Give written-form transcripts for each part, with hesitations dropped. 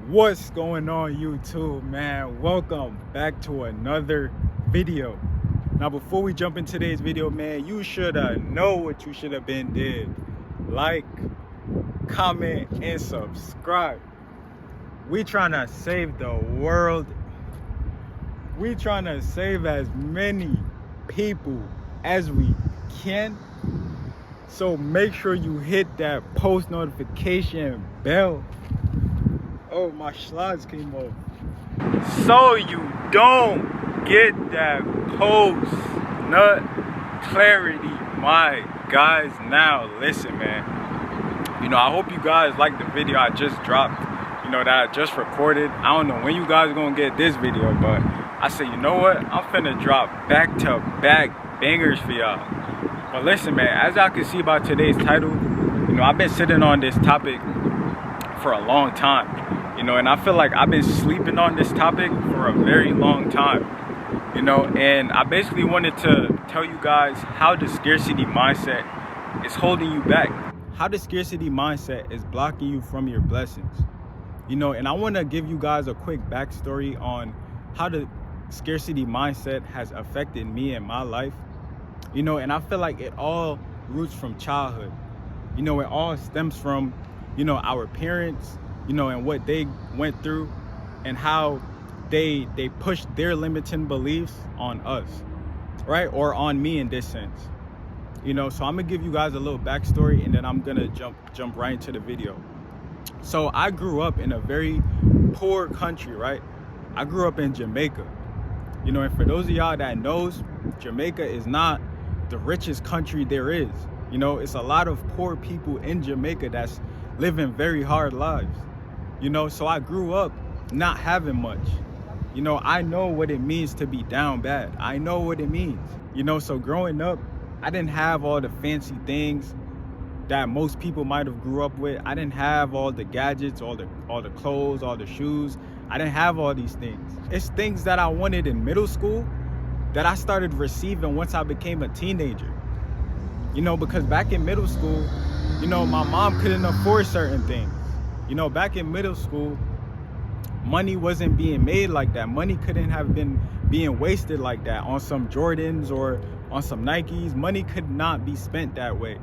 What's going on, YouTube, man? Welcome back to another video. Now, before we jump in today's video, man, you should know what you should have been did. Like, comment, and subscribe. We trying to save the world. We trying to save as many people as we can. So make sure you hit that post notification bell. Oh, my slides came off. So you don't get that post nut clarity, my guys. Now listen, man. I hope you guys like the video I just dropped. That I just recorded. I don't know when you guys are gonna get this video, but I said, you know what? I'm finna drop back-to-back bangers for y'all. But listen, man, as y'all can see by today's title, I've been sitting on this topic for a long time. And I feel like I've been sleeping on this topic for a very long time. And I basically wanted to tell you guys how the scarcity mindset is holding you back. How the scarcity mindset is blocking you from your blessings. And I want to give you guys a quick backstory on how the scarcity mindset has affected me in my life. And I feel like it all roots from childhood. It all stems from, our parents, and what they went through and how they pushed their limiting beliefs on us, right? Or on me in this sense. So I'm gonna give you guys a little backstory and then I'm gonna jump right into the video. So I grew up in a very poor country, right? I grew up in Jamaica. And for those of y'all that knows, Jamaica is not the richest country there is. It's a lot of poor people in Jamaica that's living very hard lives. So I grew up not having much. I know what it means to be down bad. I know what it means. So growing up, I didn't have all the fancy things that most people might have grew up with. I didn't have all the gadgets, all the clothes, all the shoes. I didn't have all these things. It's things that I wanted in middle school that I started receiving once I became a teenager. Because back in middle school, my mom couldn't afford certain things. Back in middle school, money wasn't being made like that. Money couldn't have been being wasted like that on some Jordans or on some Nikes. Money could not be spent that way.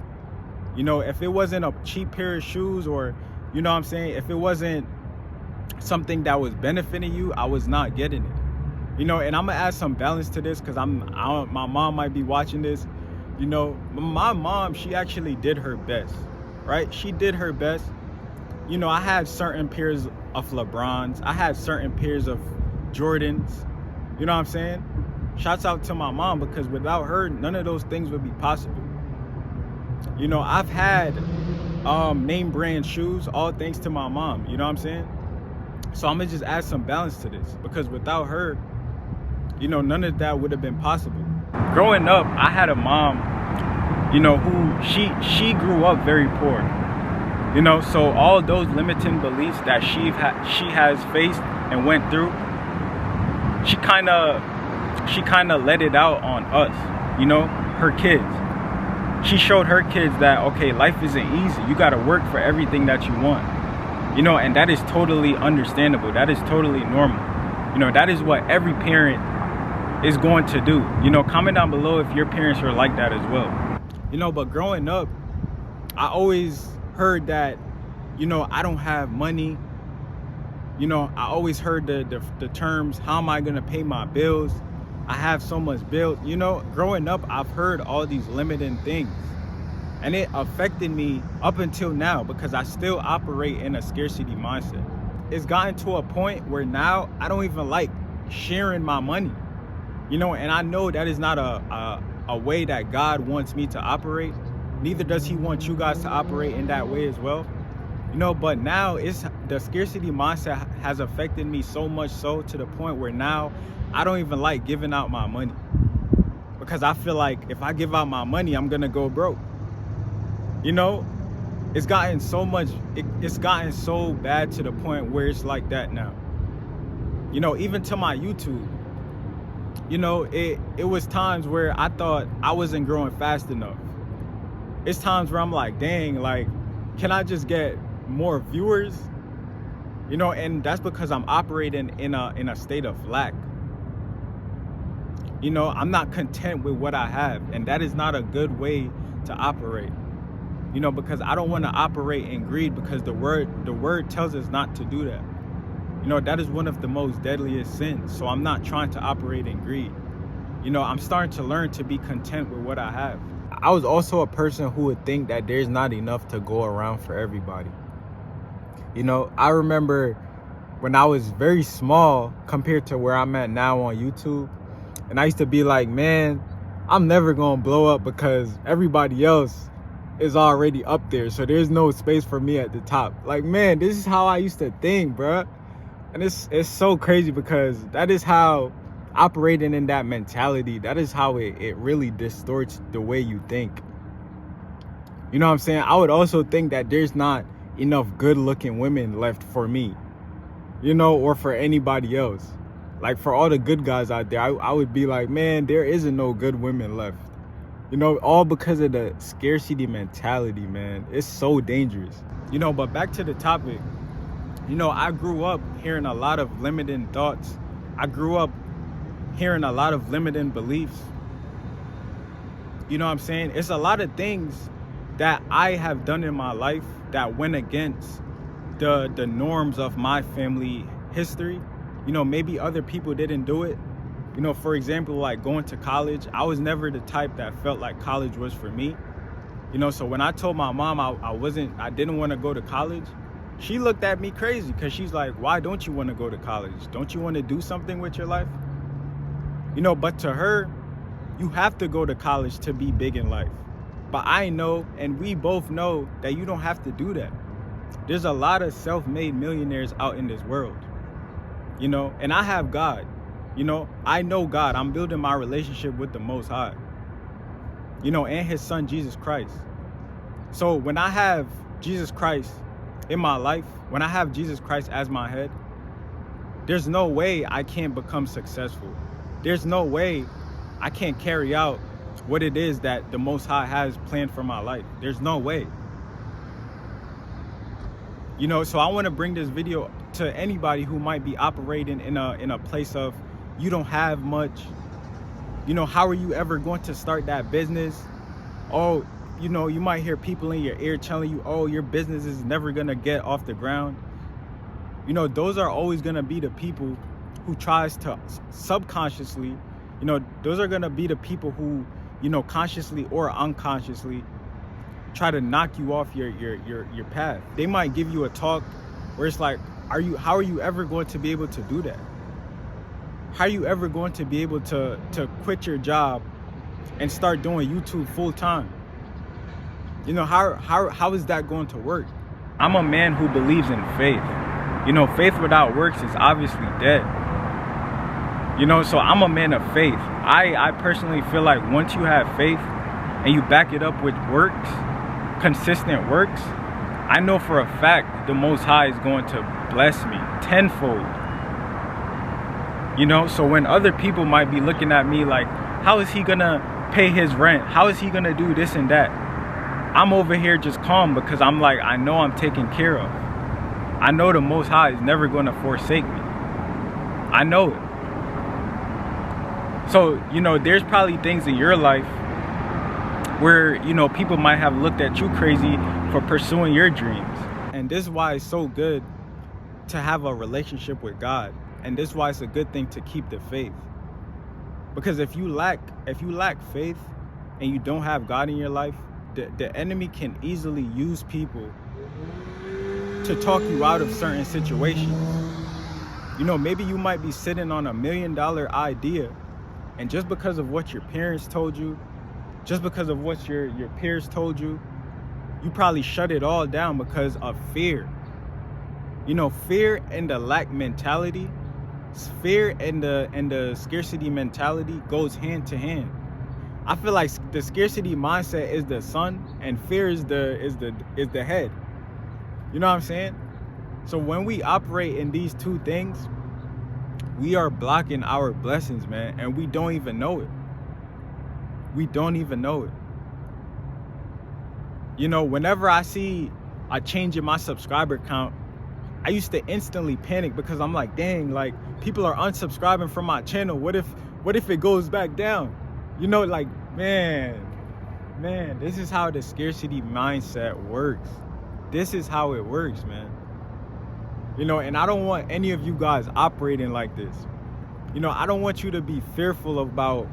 If it wasn't a cheap pair of shoes or, if it wasn't something that was benefiting you, I was not getting it. And I'm gonna add some balance to this because my mom might be watching this. My mom, she actually did her best, right? She did her best. I had certain pairs of LeBrons. I had certain pairs of Jordans. You know what I'm saying? Shouts out to my mom because without her, none of those things would be possible. I've had name brand shoes, all thanks to my mom. You know what I'm saying? So I'm gonna just add some balance to this because without her, none of that would have been possible. Growing up, I had a mom, who she grew up very poor. So all those limiting beliefs that she has faced and went through, she kind of let it out on us, her kids. She showed her kids that, okay, life isn't easy. You got to work for everything that you want, and that is totally understandable. That is totally normal. That is what every parent is going to do. Comment down below if your parents are like that as well. But growing up, I always heard that, I don't have money. I always heard the terms, how am I gonna pay my bills? I have so much bills. Growing up, I've heard all these limiting things. And it affected me up until now because I still operate in a scarcity mindset. It's gotten to a point where now I don't even like sharing my money. And I know that is not a way that God wants me to operate. Neither does he want you guys to operate in that way as well. But now the scarcity mindset has affected me so much so to the point where now I don't even like giving out my money. Because I feel like if I give out my money, I'm gonna go broke. It's gotten so much, it's gotten so bad to the point where it's like that now. Even to my YouTube, it was times where I thought I wasn't growing fast enough. It's times where I'm like, dang, like, can I just get more viewers? You know, and that's because I'm operating in a state of lack. You know, I'm not content with what I have, and that is not a good way to operate. You know, because I don't want to operate in greed, because the word tells us not to do that. You know, that is one of the most deadliest sins. So I'm not trying to operate in greed. You know, I'm starting to learn to be content with what I have. I was also a person who would think that there's not enough to go around for everybody. You know, I remember when I was very small compared to where I'm at now on YouTube, and I used to be like, man, I'm never gonna blow up because everybody else is already up there, so there's no space for me at the top. Like, man, this is how I used to think, bruh. And it's so crazy, because that is how operating in that mentality, that is how it really distorts the way you think. You know what I'm saying? I would also think that there's not enough good looking women left for me, you know, or for anybody else. Like, for all the good guys out there, I would be like, man, there isn't no good women left. You know, all because of the scarcity mentality, man. It's so dangerous. You know, but back to the topic. You know, I grew up hearing a lot of limiting thoughts. I grew up hearing a lot of limiting beliefs. You know what I'm saying? It's a lot of things that I have done in my life that went against the norms of my family history. You know, maybe other people didn't do it. You know, for example, like going to college, I was never the type that felt like college was for me. You know, so when I told my mom I didn't want to go to college, she looked at me crazy, because she's like, why don't you want to go to college? Don't you want to do something with your life? You know, but to her, you have to go to college to be big in life. But I know, and we both know, that you don't have to do that. There's a lot of self-made millionaires out in this world, you know, and I have God. You know, I know God. I'm building my relationship with the Most High, you know, and his son, Jesus Christ. So when I have Jesus Christ in my life, when I have Jesus Christ as my head, there's no way I can't become successful. There's no way I can't carry out what it is that the Most High has planned for my life. There's no way. You know, so I want to bring this video to anybody who might be operating in a place of, you don't have much. You know, how are you ever going to start that business? Oh, you know, you might hear people in your ear telling you, oh, your business is never going to get off the ground. You know, those are always going to be the people who tries to subconsciously, you know, those are going to be the people who, you know, consciously or unconsciously try to knock you off your path. They might give you a talk where it's like, how are you ever going to be able to do that? How are you ever going to be able to quit your job and start doing YouTube full time? You know, how is that going to work? I'm a man who believes in faith. You know, faith without works is obviously dead. You know, so I'm a man of faith. I personally feel like once you have faith and you back it up with works, consistent works, I know for a fact the Most High is going to bless me tenfold. You know, so when other people might be looking at me like, how is he gonna pay his rent? How is he gonna do this and that? I'm over here just calm, because I'm like, I know I'm taken care of. I know the Most High is never gonna forsake me. I know it. So, you know, there's probably things in your life where, you know, people might have looked at you crazy for pursuing your dreams. And this is why it's so good to have a relationship with God. And this is why it's a good thing to keep the faith. Because if you lack faith and you don't have God in your life, the enemy can easily use people to talk you out of certain situations. You know, maybe you might be sitting on $1 million idea, and just because of what your parents told you, just because of what your peers told you, you probably shut it all down because of fear. You know, fear and the lack mentality, fear and the scarcity mentality goes hand to hand. I feel like the scarcity mindset is the sun and fear is the head. You know what I'm saying? So when we operate in these two things, we are blocking our blessings, man, and we don't even know it. We don't even know it. You know, whenever I see a change in my subscriber count, I used to instantly panic because I'm like, dang, like people are unsubscribing from my channel. What if it goes back down? You know, like, man, this is how the scarcity mindset works. This is how it works, man. You know, and I don't want any of you guys operating like this. You know, I don't want you to be fearful about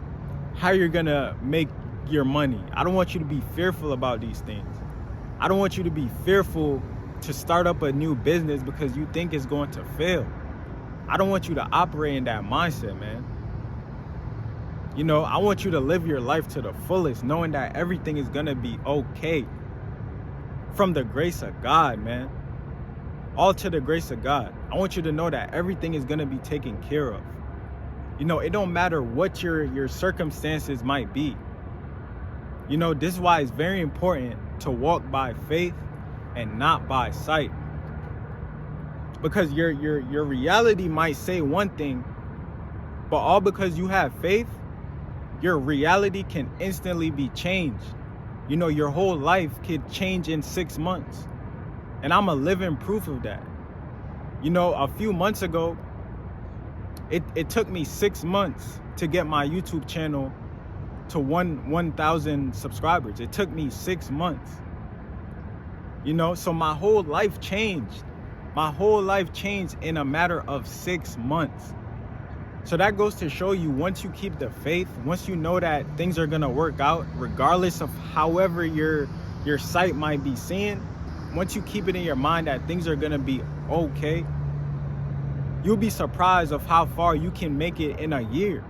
how you're gonna make your money. I don't want you to be fearful about these things. I don't want you to be fearful to start up a new business because you think it's going to fail. I don't want you to operate in that mindset, man. You know, I want you to live your life to the fullest, knowing that everything is gonna be okay. From the grace of God, man. All to the grace of God. I want you to know that everything is gonna be taken care of. You know, it don't matter what your circumstances might be. You know, this is why it's very important to walk by faith and not by sight. Because your reality might say one thing, but all because you have faith, your reality can instantly be changed. You know, your whole life could change in 6 months. And I'm a living proof of that. You know, a few months ago, it took me 6 months to get my YouTube channel to 1,000 subscribers. It took me 6 months. You know, so my whole life changed. My whole life changed in a matter of 6 months. So that goes to show you, once you keep the faith, once you know that things are gonna work out, regardless of however your sight might be seeing, once you keep it in your mind that things are gonna be okay, you'll be surprised of how far you can make it in a year.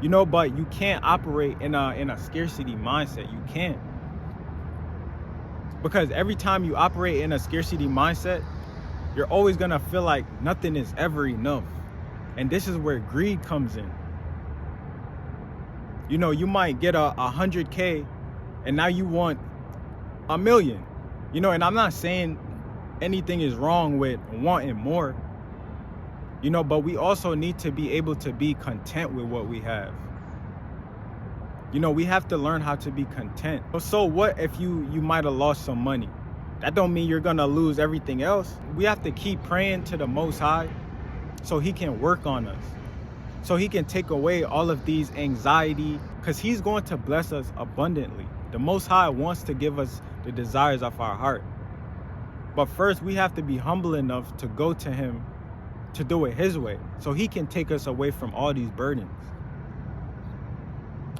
You know, but you can't operate in a scarcity mindset. You can't. Because every time you operate in a scarcity mindset, you're always gonna feel like nothing is ever enough. And this is where greed comes in. You know, you might get a 100K and now you want 1 million. You know, and I'm not saying anything is wrong with wanting more. You know, but we also need to be able to be content with what we have. You know, we have to learn how to be content. So what if you might have lost some money? That don't mean you're gonna lose everything else. We have to keep praying to the Most High so he can work on us, so he can take away all of these anxiety, because he's going to bless us abundantly. The Most High wants to give us the desires of our heart. But first, we have to be humble enough to go to him to do it his way, so he can take us away from all these burdens.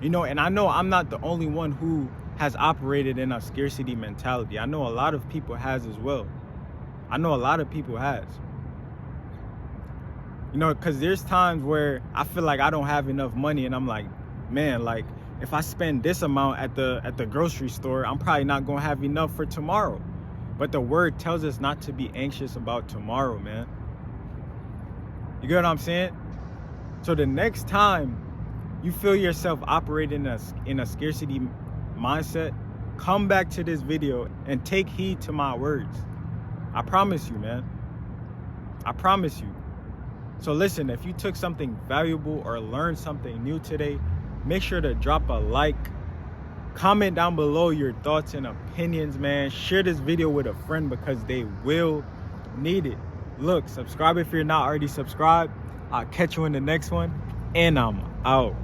You know, and I know I'm not the only one who has operated in a scarcity mentality. I know a lot of people has as well. I know a lot of people has. You know, because there's times where I feel like I don't have enough money and I'm like, man, like if I spend this amount at the grocery store, I'm probably not gonna have enough for tomorrow. But the word tells us not to be anxious about tomorrow, man. You get what I'm saying? So the next time you feel yourself operating in a scarcity mindset, come back to this video and take heed to my words. I promise you, man. I promise you. So listen, if you took something valuable or learned something new today, make sure to drop a like. Comment down below your thoughts and opinions, man. Share this video with a friend because they will need it. Look, subscribe if you're not already subscribed. I'll catch you in the next one, and I'm out.